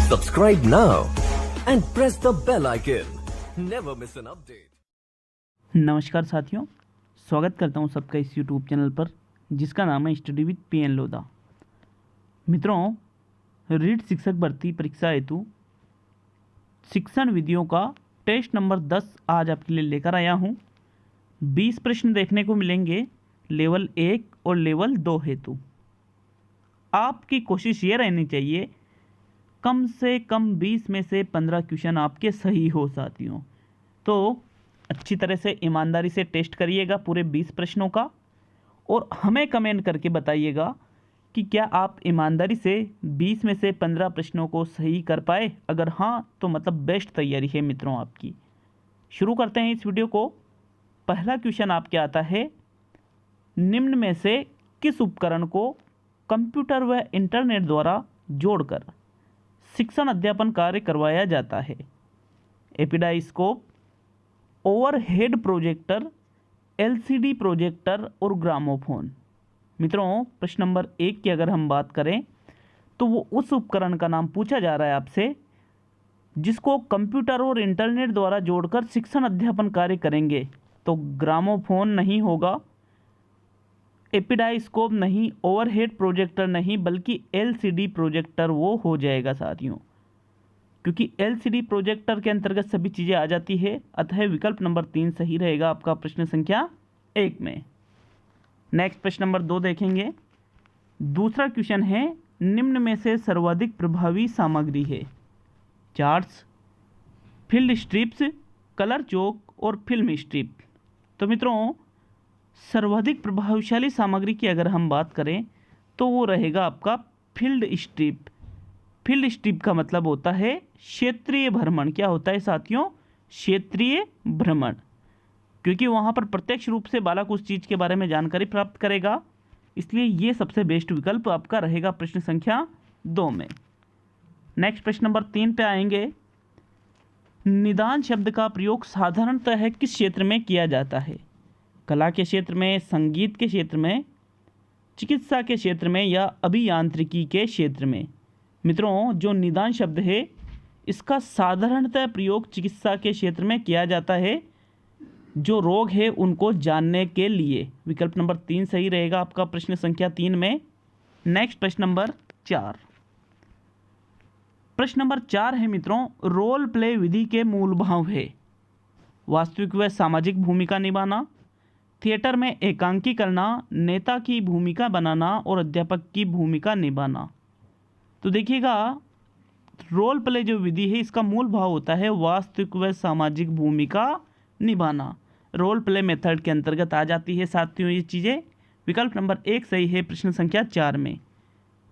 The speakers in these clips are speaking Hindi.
Subscribe now and press the bell icon. Never miss an update. नमस्कार साथियों, स्वागत करता हूं सबका इस YouTube चैनल पर जिसका नाम है स्टडी विद पीएन लोधा। मित्रों, रीट शिक्षक भर्ती परीक्षा हेतु शिक्षण विधियों का टेस्ट नंबर 10 आज आपके लिए लेकर आया हूं। 20 प्रश्न देखने को मिलेंगे लेवल 1 और लेवल 2 हेतु। आपकी कोशिश ये रहनी चाहिए कम से कम 20 में से 15 क्वेश्चन आपके सही हो साथियों। तो अच्छी तरह से ईमानदारी से टेस्ट करिएगा पूरे 20 प्रश्नों का और हमें कमेंट करके बताइएगा कि क्या आप ईमानदारी से 20 में से 15 प्रश्नों को सही कर पाए। अगर हाँ तो मतलब बेस्ट तैयारी है मित्रों आपकी। शुरू करते हैं इस वीडियो को। पहला क्वेश्चन आपके आता है, निम्न में से किस उपकरण को कंप्यूटर व इंटरनेट द्वारा जोड़कर शिक्षण अध्यापन कार्य करवाया जाता है। एपिडाइस्कोप, ओवरहेड प्रोजेक्टर, एलसीडी प्रोजेक्टर और ग्रामोफोन। मित्रों, प्रश्न नंबर 1 की अगर हम बात करें तो वो उस उपकरण का नाम पूछा जा रहा है आपसे जिसको कंप्यूटर और इंटरनेट द्वारा जोड़कर शिक्षण अध्यापन कार्य करेंगे। तो ग्रामोफोन नहीं होगा, एपिडाइस्कोप नहीं, ओवरहेड प्रोजेक्टर नहीं, बल्कि एलसीडी प्रोजेक्टर वो हो जाएगा साथियों, क्योंकि एलसीडी प्रोजेक्टर के अंतर्गत सभी चीज़ें आ जाती है। अतः विकल्प नंबर 3 सही रहेगा आपका प्रश्न संख्या 1 में। नेक्स्ट प्रश्न नंबर 2 देखेंगे। दूसरा क्वेश्चन है, निम्न में से सर्वाधिक प्रभावी सामग्री है। चार्ट्स, फील्ड स्ट्रिप्स, कलर चौक और फिल्म स्ट्रिप। तो मित्रों, सर्वाधिक प्रभावशाली सामग्री की अगर हम बात करें तो वो रहेगा आपका फील्ड स्ट्रिप। फील्ड स्ट्रिप का मतलब होता है क्षेत्रीय भ्रमण। क्या होता है साथियों? क्षेत्रीय भ्रमण, क्योंकि वहाँ पर प्रत्यक्ष रूप से बालक उस चीज़ के बारे में जानकारी प्राप्त करेगा, इसलिए ये सबसे बेस्ट विकल्प आपका रहेगा प्रश्न संख्या 2 में। नेक्स्ट प्रश्न नंबर 3 पे आएंगे। निदान शब्द का प्रयोग साधारणतः किस क्षेत्र में किया जाता है? कला के क्षेत्र में, संगीत के क्षेत्र में, चिकित्सा के क्षेत्र में या अभियांत्रिकी के क्षेत्र में? मित्रों, जो निदान शब्द है इसका साधारणतः प्रयोग चिकित्सा के क्षेत्र में किया जाता है, जो रोग है उनको जानने के लिए। विकल्प नंबर 3 सही रहेगा आपका प्रश्न संख्या 3 में। नेक्स्ट प्रश्न नंबर 4। प्रश्न नंबर 4 है मित्रों, रोल प्ले विधि के मूल भाव है। वास्तविक व सामाजिक भूमिका निभाना, थिएटर में एकांकी करना, नेता की भूमिका बनाना और अध्यापक की भूमिका निभाना। तो देखिएगा, रोल प्ले जो विधि है इसका मूल भाव होता है वास्तविक व सामाजिक भूमिका निभाना। रोल प्ले मेथड के अंतर्गत आ जाती है साथियों ये चीज़ें। विकल्प नंबर 1 सही है प्रश्न संख्या 4 में।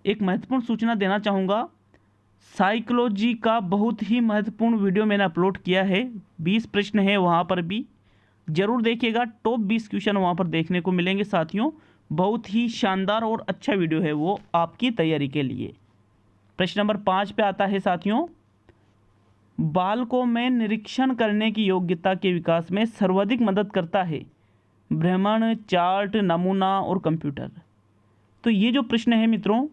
एक महत्वपूर्ण सूचना देना चाहूँगा, साइकोलॉजी का बहुत ही महत्वपूर्ण वीडियो मैंने अपलोड किया है। 20 प्रश्न है, वहाँ पर भी जरूर देखिएगा। टॉप 20 क्वेश्चन वहाँ पर देखने को मिलेंगे साथियों। बहुत ही शानदार और अच्छा वीडियो है वो आपकी तैयारी के लिए। प्रश्न नंबर 5 पे आता है साथियों, बालकों में निरीक्षण करने की योग्यता के विकास में सर्वाधिक मदद करता है भ्रमण, चार्ट, नमूना और कंप्यूटर। तो ये जो प्रश्न है मित्रों,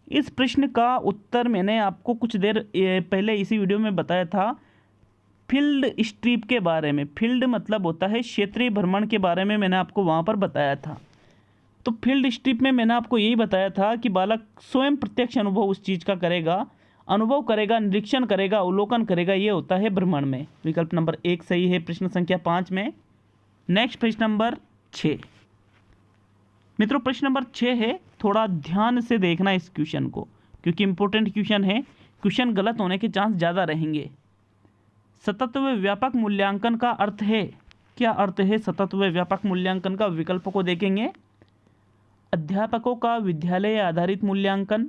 इस प्रश्न का उत्तर मैंने आपको कुछ देर पहले इसी वीडियो में बताया था फील्ड स्ट्रिप के बारे में। फील्ड मतलब होता है क्षेत्रीय भ्रमण के बारे में मैंने आपको वहाँ पर बताया था। तो फील्ड स्ट्रिप में मैंने आपको यही बताया था कि बालक स्वयं प्रत्यक्ष अनुभव उस चीज़ का करेगा, अनुभव करेगा, निरीक्षण करेगा, अवलोकन करेगा, ये होता है भ्रमण में। विकल्प नंबर 1 सही है प्रश्न संख्या 5 में। नेक्स्ट प्रश्न नंबर 6। मित्रों, प्रश्न नंबर 6 है, थोड़ा ध्यान से देखना इस क्वेश्चन को क्योंकि इंपॉर्टेंट क्वेश्चन है। क्वेश्चन गलत होने के चांस ज़्यादा रहेंगे। सतत व व्यापक मूल्यांकन का अर्थ है। क्या अर्थ है सतत व व्यापक मूल्यांकन का? विकल्पों को देखेंगे। अध्यापकों का विद्यालय आधारित मूल्यांकन,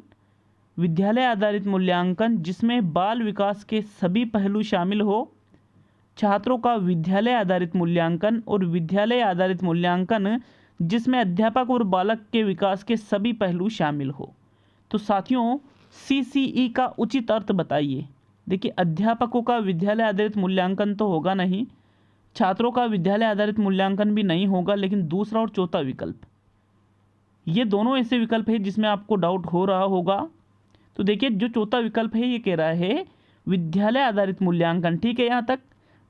विद्यालय आधारित मूल्यांकन जिसमें बाल विकास के सभी पहलू शामिल हो, छात्रों का विद्यालय आधारित मूल्यांकन और विद्यालय आधारित मूल्यांकन जिसमें अध्यापक और बालक के विकास के सभी पहलू शामिल हो। तो साथियों, CCE का उचित अर्थ बताइए। देखिए, अध्यापकों का विद्यालय आधारित मूल्यांकन तो होगा नहीं, छात्रों का विद्यालय आधारित मूल्यांकन भी नहीं होगा, लेकिन दूसरा और चौथा विकल्प, ये दोनों ऐसे विकल्प हैं जिसमें आपको डाउट हो रहा होगा। तो देखिए जो चौथा विकल्प है ये कह रहा है विद्यालय आधारित मूल्यांकन, ठीक है यहाँ तक,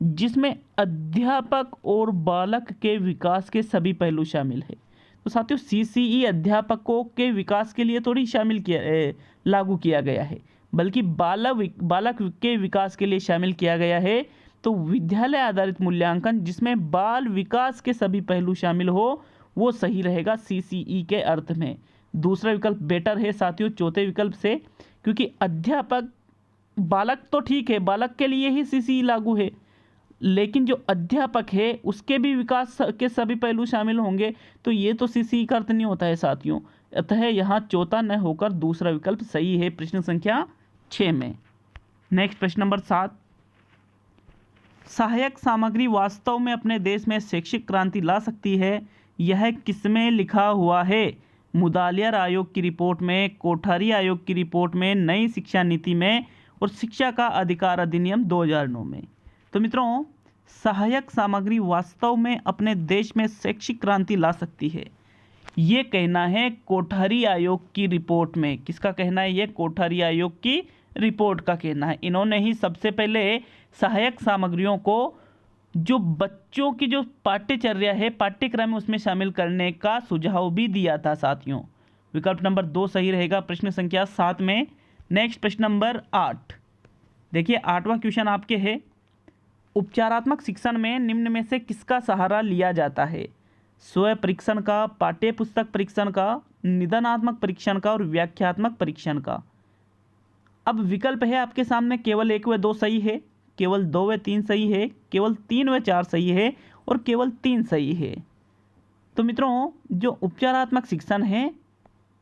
जिसमें अध्यापक और बालक के विकास के सभी पहलू शामिल है। तो साथियों सीसीई अध्यापकों के विकास के लिए थोड़ी लागू किया गया है, बल्कि बालक के विकास के लिए शामिल किया गया है। तो विद्यालय आधारित मूल्यांकन जिसमें बाल विकास के सभी पहलू शामिल हो वो सही रहेगा सीसीई के अर्थ में। दूसरा विकल्प बेटर है साथियों चौथे विकल्प से, क्योंकि अध्यापक बालक तो ठीक है, बालक के लिए ही सीसीई लागू है, लेकिन जो अध्यापक है उसके भी विकास के सभी पहलू शामिल होंगे, तो ये तो सीसीई का अर्थ नहीं होता है साथियों। अतः यहाँ चौथा न होकर दूसरा विकल्प सही है प्रश्न संख्या 6 में। नेक्स्ट प्रश्न नंबर 7, सहायक सामग्री वास्तव में अपने देश में शैक्षिक क्रांति ला सकती है, यह किसमें लिखा हुआ है? मुदालियार आयोग की रिपोर्ट में, कोठारी आयोग की रिपोर्ट में, नई शिक्षा नीति में और शिक्षा का अधिकार अधिनियम 2009 में। तो मित्रों सहायक सामग्री वास्तव में अपने देश में शैक्षिक क्रांति ला सकती है, ये कहना है कोठारी आयोग की रिपोर्ट में। किसका कहना है? ये कोठारी आयोग की रिपोर्ट का कहना है। इन्होंने ही सबसे पहले सहायक सामग्रियों को जो बच्चों की जो पाठ्यचर्या है पाठ्यक्रम में उसमें शामिल करने का सुझाव भी दिया था साथियों। विकल्प नंबर 2 सही रहेगा प्रश्न संख्या 7 में। नेक्स्ट प्रश्न नंबर 8, देखिए 8वां क्वेश्चन आपके है, उपचारात्मक शिक्षण में निम्न में से किसका सहारा लिया जाता है? स्व परीक्षण का, पाठ्य पुस्तक परीक्षण का, निदानात्मक परीक्षण का और व्याख्यात्मक परीक्षण का। अब विकल्प है आपके सामने, केवल 1 व 2 सही है, केवल 2 व 3 सही है, केवल 3 व 4 सही है और केवल 3 सही है। तो मित्रों जो उपचारात्मक शिक्षण है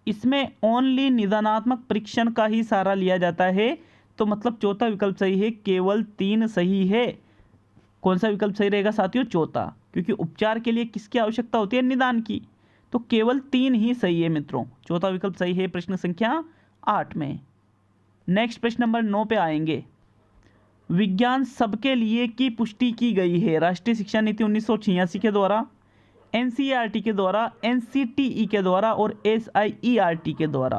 इसमें ओनली निदानात्मक परीक्षण का ही सहारा लिया जाता है, तो मतलब चौथा विकल्प सही है, केवल 3 सही है। कौन सा विकल्प सही रहेगा साथियों? चौथा, क्योंकि उपचार के लिए किसकी आवश्यकता होती है? निदान की। तो केवल 3 ही सही है मित्रों, चौथा विकल्प सही है प्रश्न संख्या 8 में। नेक्स्ट प्रश्न नंबर 9 पे आएंगे, विज्ञान सबके लिए की पुष्टि की गई है राष्ट्रीय शिक्षा नीति 1986 के द्वारा, एनसीईआरटी के द्वारा, एनसीटीई के द्वारा और एसआईईआरटी के द्वारा।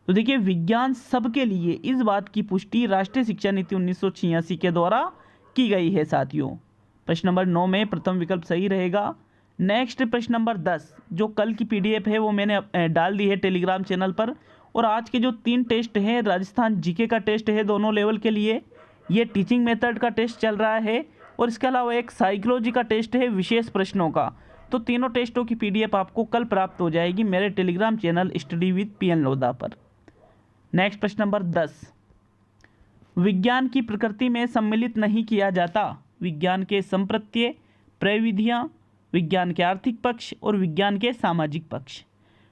तो देखिए विज्ञान सबके लिए इस बात की पुष्टि राष्ट्रीय शिक्षा नीति 1986 के द्वारा की गई है साथियों। प्रश्न नंबर 9 में प्रथम विकल्प सही रहेगा। नेक्स्ट प्रश्न नंबर 10, जो कल की पीडीएफ है वो मैंने डाल दी है टेलीग्राम चैनल पर, और आज के जो 3 टेस्ट हैं, राजस्थान जीके का टेस्ट है दोनों लेवल के लिए, ये टीचिंग मेथड का टेस्ट चल रहा है, और इसके अलावा एक साइकोलॉजी का टेस्ट है विशेष प्रश्नों का। तो तीनों टेस्टों की पीडीएफ आपको कल प्राप्त हो जाएगी मेरे Telegram channel study with PN Lodha पर। नेक्स्ट प्रश्न नंबर 10, विज्ञान की प्रकृति में सम्मिलित नहीं किया जाता विज्ञान के संप्रत्यय, प्रविधियाँ, विज्ञान के आर्थिक पक्ष और विज्ञान के सामाजिक पक्ष।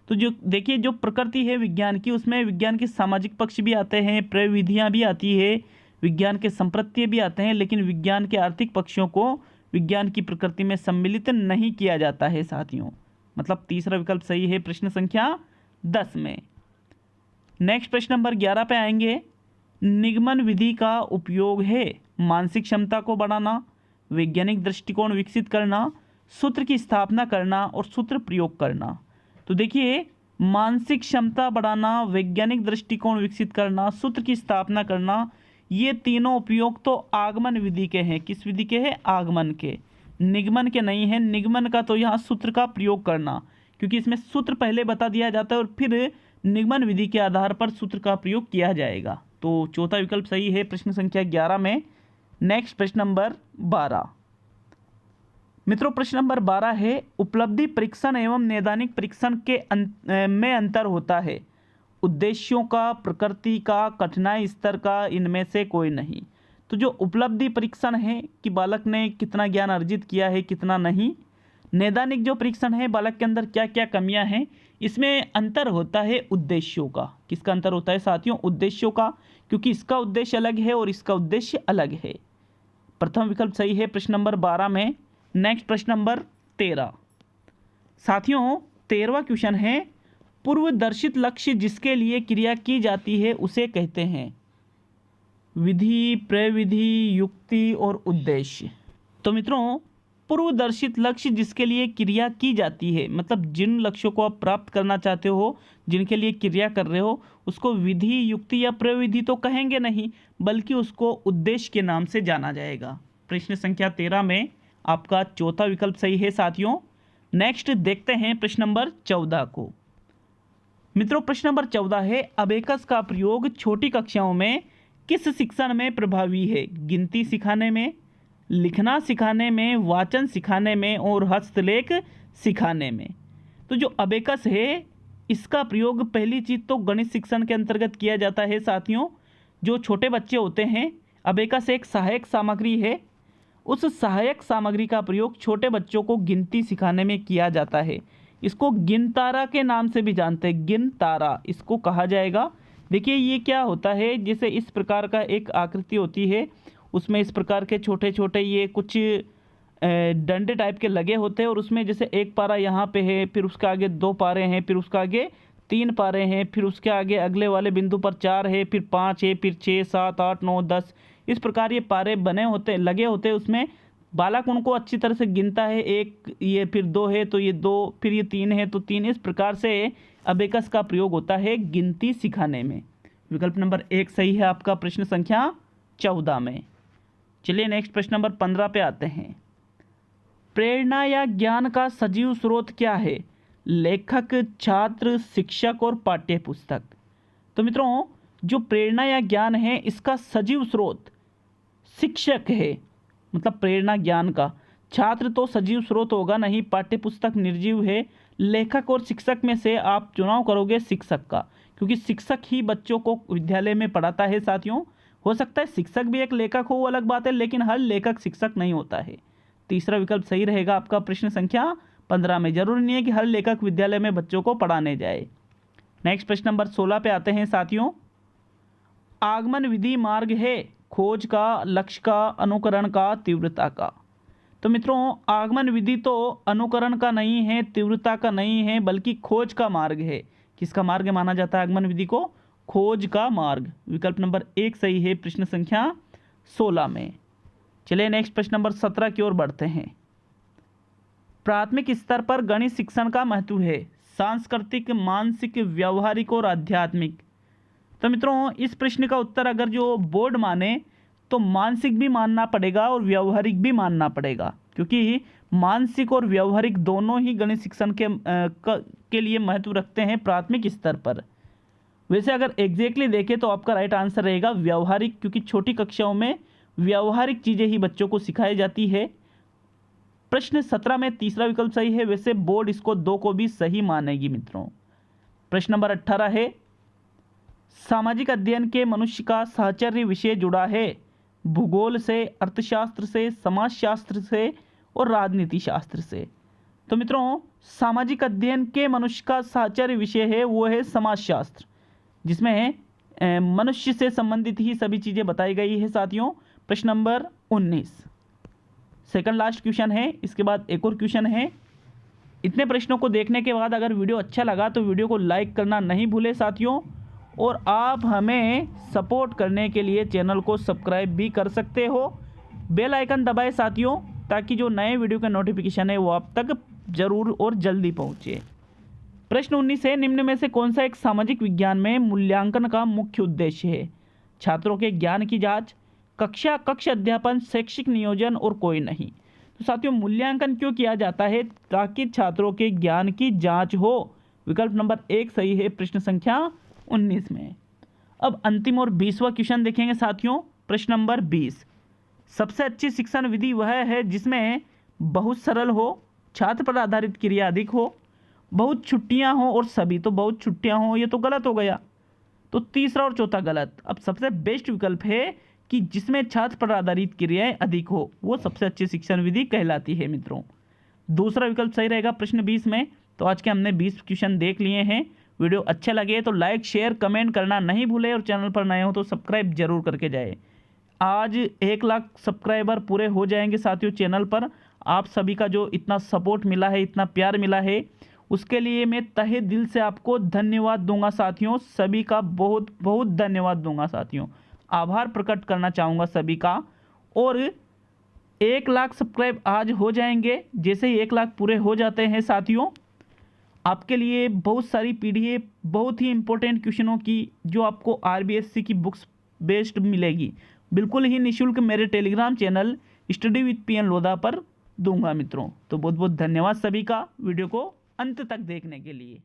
तो जो देखिए जो प्रकृति है विज्ञान की, उसमें विज्ञान के सामाजिक पक्ष भी आते हैं, प्रविधियाँ भी आती है, विज्ञान के संप्रत्यय भी आते हैं, लेकिन विज्ञान के आर्थिक पक्षों को विज्ञान की प्रकृति में सम्मिलित नहीं किया जाता है साथियों। मतलब तीसरा विकल्प सही है प्रश्न संख्या 10 में। नेक्स्ट प्रश्न नंबर 11 पे आएंगे, निगमन विधि का उपयोग है मानसिक क्षमता को बढ़ाना, वैज्ञानिक दृष्टिकोण विकसित करना, सूत्र की स्थापना करना और सूत्र प्रयोग करना। तो देखिए मानसिक क्षमता बढ़ाना, वैज्ञानिक दृष्टिकोण विकसित करना, सूत्र की स्थापना करना, ये तीनों उपयोग तो आगमन विधि के हैं। किस विधि के हैं? आगमन के, निगमन के नहीं है। निगमन का तो यहाँ सूत्र का प्रयोग करना, क्योंकि इसमें सूत्र पहले बता दिया जाता है और फिर निगमन विधि के आधार पर सूत्र का प्रयोग किया जाएगा। तो चौथा विकल्प सही है प्रश्न संख्या 11 में। नेक्स्ट प्रश्न नंबर 12, मित्रों प्रश्न नंबर 12 है, उपलब्धि परीक्षण एवं नैदानिक परीक्षण के में अंतर होता है, उद्देश्यों का, प्रकृति का, कठिनाई स्तर का, इनमें से कोई नहीं। तो जो उपलब्धि परीक्षण है कि बालक ने कितना ज्ञान अर्जित किया है कितना नहीं, नैदानिक जो परीक्षण है बालक के अंदर क्या क्या कमियां हैं, इसमें अंतर होता है उद्देश्यों का। किसका अंतर होता है साथियों? उद्देश्यों का, क्योंकि इसका उद्देश्य अलग है और इसका उद्देश्य अलग है। प्रथम विकल्प सही है प्रश्न नंबर 12 में। नेक्स्ट प्रश्न नंबर 13, साथियों 13वां क्वेश्चन है, पूर्वदर्शित लक्ष्य जिसके लिए क्रिया की जाती है उसे कहते हैं विधि, प्रविधि, युक्ति और उद्देश्य। तो मित्रों अपूर्वदर्शित लक्ष्य जिसके लिए क्रिया की जाती है, मतलब जिन लक्ष्यों को आप प्राप्त करना चाहते हो, जिनके लिए क्रिया कर रहे हो, उसको विधि, युक्ति या प्रविधि तो कहेंगे नहीं, बल्कि उसको उद्देश्य के नाम से जाना जाएगा। प्रश्न संख्या 13 में आपका चौथा विकल्प सही है साथियों। नेक्स्ट देखते हैं प्रश्न नंबर 14 को। मित्रों, प्रश्न नंबर 14 है, अबेकस का प्रयोग छोटी कक्षाओं में किस शिक्षण में प्रभावी है? गिनती सिखाने में, लिखना सिखाने में, वाचन सिखाने में और हस्तलेख सिखाने में। तो जो अबेकस है इसका प्रयोग पहली चीज़ तो गणित शिक्षण के अंतर्गत किया जाता है साथियों। जो छोटे बच्चे होते हैं, अबेकस एक सहायक सामग्री है, उस सहायक सामग्री का प्रयोग छोटे बच्चों को गिनती सिखाने में किया जाता है। इसको गिनतारा के नाम से भी जानते हैं, गिनतारा इसको कहा जाएगा। देखिए ये क्या होता है, जैसे इस प्रकार का एक आकृति होती है, उसमें इस प्रकार के छोटे छोटे ये कुछ डंडे टाइप के लगे होते हैं और उसमें जैसे एक पारा यहाँ पे है, फिर उसके आगे 2 पारे हैं, फिर उसके आगे 3 पारे हैं, फिर उसके आगे अगले वाले बिंदु पर 4 है, फिर 5 है, फिर 6, 7, 8, 9, 10 इस प्रकार ये पारे बने होते लगे होते हैं। उसमें बालक उनको अच्छी तरह से गिनता है, 1 ये, फिर 2 है तो ये 2, फिर ये 3 है तो 3, इस प्रकार से अबेकस का प्रयोग होता है गिनती सिखाने में। विकल्प नंबर 1 सही है आपका प्रश्न संख्या 14 में। चलिए नेक्स्ट प्रश्न नंबर 15 पे आते हैं। प्रेरणा या ज्ञान का सजीव स्रोत क्या है? लेखक, छात्र, शिक्षक और पाठ्य पुस्तक। तो मित्रों, जो प्रेरणा या ज्ञान है इसका सजीव स्रोत शिक्षक है, मतलब प्रेरणा ज्ञान का। छात्र तो सजीव स्रोत होगा नहीं, पाठ्य पुस्तक निर्जीव है। लेखक और शिक्षक में से आप चुनाव करोगे शिक्षक का, क्योंकि शिक्षक ही बच्चों को विद्यालय में पढ़ाता है साथियों। हो सकता है शिक्षक भी एक लेखक हो, वो अलग बात है, लेकिन हर लेखक शिक्षक नहीं होता है। तीसरा विकल्प सही रहेगा आपका प्रश्न संख्या 15 में। जरूरी नहीं है कि हर लेखक विद्यालय में बच्चों को पढ़ाने जाए। नेक्स्ट प्रश्न नंबर 16 पे आते हैं साथियों। आगमन विधि मार्ग है खोज का, लक्ष्य का, अनुकरण का, तीव्रता का। तो मित्रों, आगमन विधि तो अनुकरण का नहीं है, तीव्रता का नहीं है, बल्कि खोज का मार्ग है। किसका मार्ग माना जाता है आगमन विधि को? खोज का मार्ग। विकल्प नंबर 1 सही है प्रश्न संख्या 16 में। चलिए नेक्स्ट प्रश्न नंबर 17 की ओर बढ़ते हैं। प्राथमिक स्तर पर गणित शिक्षण का महत्व है सांस्कृतिक, मानसिक, व्यवहारिक और आध्यात्मिक। तो मित्रों, इस प्रश्न का उत्तर अगर जो बोर्ड माने तो मानसिक भी मानना पड़ेगा और व्यवहारिक भी मानना पड़ेगा, क्योंकि मानसिक और व्यवहारिक दोनों ही गणित शिक्षण के लिए महत्व रखते हैं प्राथमिक स्तर पर। वैसे अगर एग्जैक्टली देखें तो आपका राइट आंसर रहेगा व्यवहारिक, क्योंकि छोटी कक्षाओं में व्यवहारिक चीज़ें ही बच्चों को सिखाई जाती है। प्रश्न 17 में तीसरा विकल्प सही है, वैसे बोर्ड इसको 2 को भी सही मानेगी मित्रों। प्रश्न नंबर 18 है, सामाजिक अध्ययन के मनुष्य का साहचर्य विषय जुड़ा है भूगोल से, अर्थशास्त्र से, समाजशास्त्र से और राजनीति शास्त्र से। तो मित्रों, सामाजिक अध्ययन के मनुष्य का साहचर्य विषय है वो है समाजशास्त्र, जिसमें मनुष्य से संबंधित ही सभी चीज़ें बताई गई है साथियों। प्रश्न नंबर 19 सेकंड लास्ट क्वेश्चन है, इसके बाद एक और क्वेश्चन है। इतने प्रश्नों को देखने के बाद अगर वीडियो अच्छा लगा तो वीडियो को लाइक करना नहीं भूले साथियों, और आप हमें सपोर्ट करने के लिए चैनल को सब्सक्राइब भी कर सकते हो। बेल आइकन दबाएं साथियों, ताकि जो नए वीडियो का नोटिफिकेशन है वो आप तक जरूर और जल्दी पहुँचे। प्रश्न 19 है, निम्न में से कौन सा एक सामाजिक विज्ञान में मूल्यांकन का मुख्य उद्देश्य है? छात्रों के ज्ञान की जांच, कक्ष अध्यापन, शैक्षिक नियोजन और कोई नहीं। तो साथियों, मूल्यांकन क्यों किया जाता है? ताकि छात्रों के ज्ञान की जांच हो। विकल्प नंबर 1 सही है प्रश्न संख्या 19 में। अब अंतिम और 20वां क्वेश्चन देखेंगे साथियों। प्रश्न नंबर 20, सबसे अच्छी शिक्षण विधि वह है जिसमें बहुत सरल हो, छात्र पर आधारित क्रिया अधिक हो, बहुत छुट्टियां हो और सभी। तो बहुत छुट्टियां हो ये तो गलत हो गया, तो तीसरा और चौथा गलत। अब सबसे बेस्ट विकल्प है कि जिसमें छात्र पर आधारित क्रियाएं अधिक हो, वो सबसे अच्छी शिक्षण विधि कहलाती है मित्रों। दूसरा विकल्प सही रहेगा प्रश्न 20 में। तो आज के हमने 20 क्वेश्चन देख लिए हैं। वीडियो अच्छे लगे तो लाइक, शेयर, कमेंट करना नहीं भूले, और चैनल पर नए हो तो सब्सक्राइब जरूर करके जाए। आज 1 लाख सब्सक्राइबर पूरे हो जाएंगे साथियों चैनल पर। आप सभी का जो इतना सपोर्ट मिला है, इतना प्यार मिला है, उसके लिए मैं तहे दिल से आपको धन्यवाद दूंगा साथियों। सभी का बहुत बहुत धन्यवाद दूंगा साथियों, आभार प्रकट करना चाहूँगा सभी का। और 1 लाख सब्सक्राइब आज हो जाएंगे। जैसे ही 1 लाख पूरे हो जाते हैं साथियों, आपके लिए बहुत सारी पीडीएफ बहुत ही इंपॉर्टेंट क्वेश्चनों की जो आपको आरबीएससी की बुक्स बेस्ड मिलेगी, बिल्कुल ही निःशुल्क मेरे Telegram channel study with PN Lodha पर दूंगा मित्रों। तो बहुत बहुत धन्यवाद सभी का वीडियो को अंत तक देखने के लिए।